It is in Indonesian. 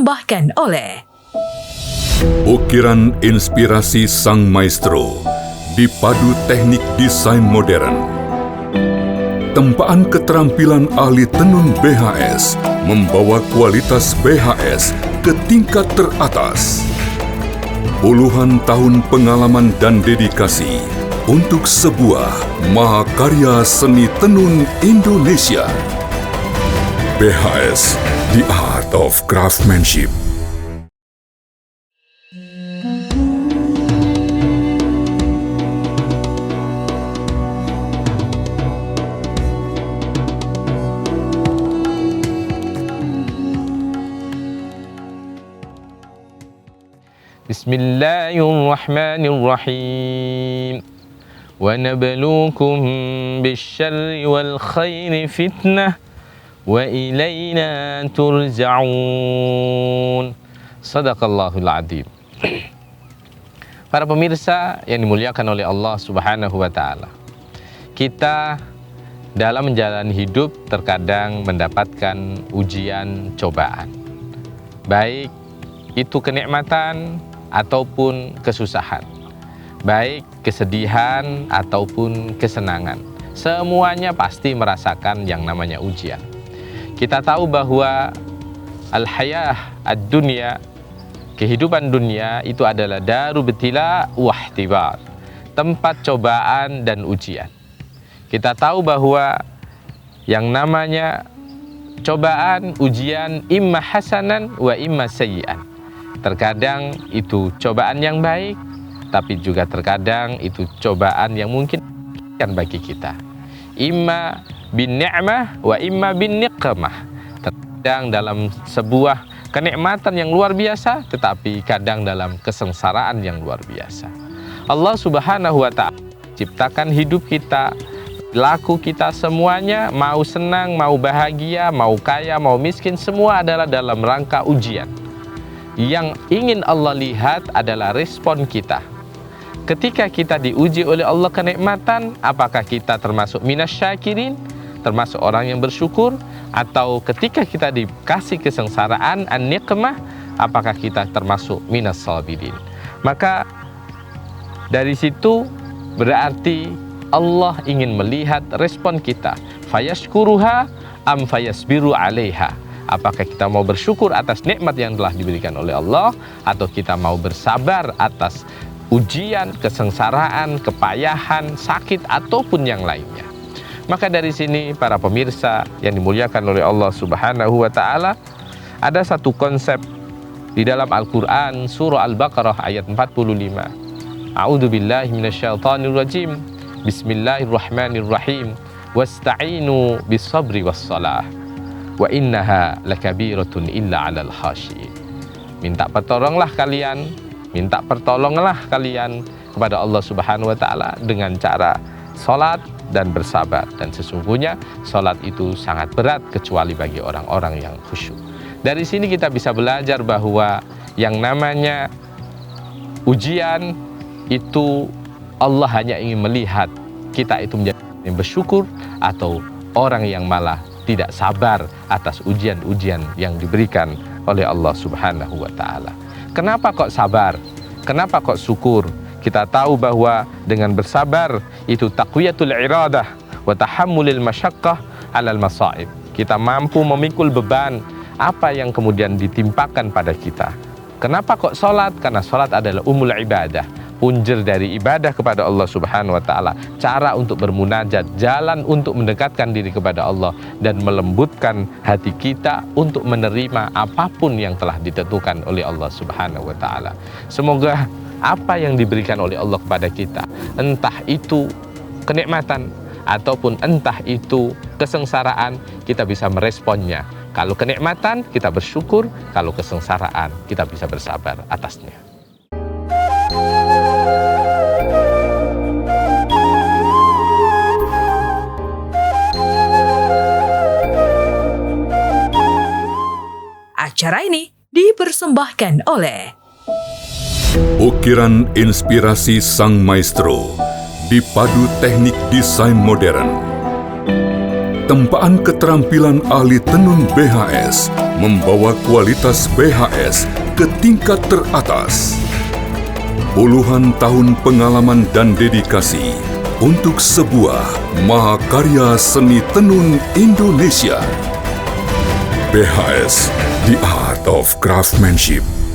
dipersembahkan oleh ukiran inspirasi sang maestro dipadu teknik desain modern. Tempaan keterampilan ahli tenun BHS membawa kualitas BHS ke tingkat teratas. Puluhan tahun pengalaman dan dedikasi untuk sebuah mahakarya seni tenun Indonesia. BHS, The Art of Craftsmanship. Bismillahirrahmanirrahim. Wa nabluukum bisyarri wal khairi fitnah wa ilayna turja'un. Sadaqallahul adzim. Para pemirsa yang dimuliakan oleh Allah Subhanahu wa taala. Kita dalam menjalani hidup terkadang mendapatkan ujian cobaan. Baik itu kenikmatan ataupun kesusahan. Baik kesedihan ataupun kesenangan. Semuanya pasti merasakan yang namanya ujian. Kita tahu bahwa al-hayah ad-dunya, kehidupan dunia itu adalah daru betila wahtibar, tempat cobaan dan ujian. Kita tahu bahwa yang namanya cobaan, ujian, imma hasanan wa imma sayyi'an. Terkadang itu cobaan yang baik, tapi juga terkadang itu cobaan yang mungkin bagi kita. Imma bin ni'mah wa imma bin niqmah. Terkadang dalam sebuah kenikmatan yang luar biasa, tetapi kadang dalam kesengsaraan yang luar biasa. Allah Subhanahu wa ta'ala ciptakan hidup kita, laku kita semuanya, mau senang, mau bahagia, mau kaya, mau miskin, semua adalah dalam rangka ujian. Yang ingin Allah lihat adalah respon kita. Ketika kita diuji oleh Allah kenikmatan, apakah kita termasuk minasyakirin, termasuk orang yang bersyukur, atau ketika kita dikasih kesengsaraan, an-niqmah, apakah kita termasuk minas sabirin. Maka dari situ berarti Allah ingin melihat respon kita. Fayashkuruha am fayasbiru 'alaiha. Apakah kita mau bersyukur atas nikmat yang telah diberikan oleh Allah, atau kita mau bersabar atas ujian, kesengsaraan, kepayahan, sakit, ataupun yang lainnya. Maka dari sini para pemirsa yang dimuliakan oleh Allah Subhanahu wa ta'ala, ada satu konsep di dalam Al-Quran, surah Al-Baqarah ayat 45. A'udzu billahi minasyaitonir rajim. Bismillahirrahmanirrahim. Wasta'inu bis-sabri was-salah. Wa innaha lakabiratun illa 'alal khashiyin. Minta pertolonglah kalian kepada Allah Subhanahu wa ta'ala dengan cara salat dan bersabar, dan sesungguhnya salat itu sangat berat kecuali bagi orang-orang yang khusyuk. Dari sini kita bisa belajar bahwa yang namanya ujian itu Allah hanya ingin melihat kita itu menjadi yang bersyukur atau orang yang malah tidak sabar atas ujian-ujian yang diberikan oleh Allah Subhanahu wa ta'ala. Kenapa kok sabar? Kenapa kok syukur? Kita tahu bahwa dengan bersabar itu taqwiyatul iradah wa tahammulil masyaqqah 'alal masa'ib. Kita mampu memikul beban apa yang kemudian ditimpakan pada kita. Kenapa kok salat? Karena salat adalah umul ibadah, punjer dari ibadah kepada Allah Subhanahu wa ta'ala, cara untuk bermunajat, jalan untuk mendekatkan diri kepada Allah dan melembutkan hati kita untuk menerima apapun yang telah ditentukan oleh Allah Subhanahu wa ta'ala. Semoga apa yang diberikan oleh Allah kepada kita, entah itu kenikmatan ataupun entah itu kesengsaraan, kita bisa meresponnya. Kalau kenikmatan kita bersyukur, kalau kesengsaraan kita bisa bersabar atasnya. Acara ini dipersembahkan oleh ukiran inspirasi sang maestro dipadu teknik desain modern. Ketempaan keterampilan ahli tenun BHS membawa kualitas BHS ke tingkat teratas. Puluhan tahun pengalaman dan dedikasi untuk sebuah mahakarya seni tenun Indonesia. BHS, The Art of Craftsmanship.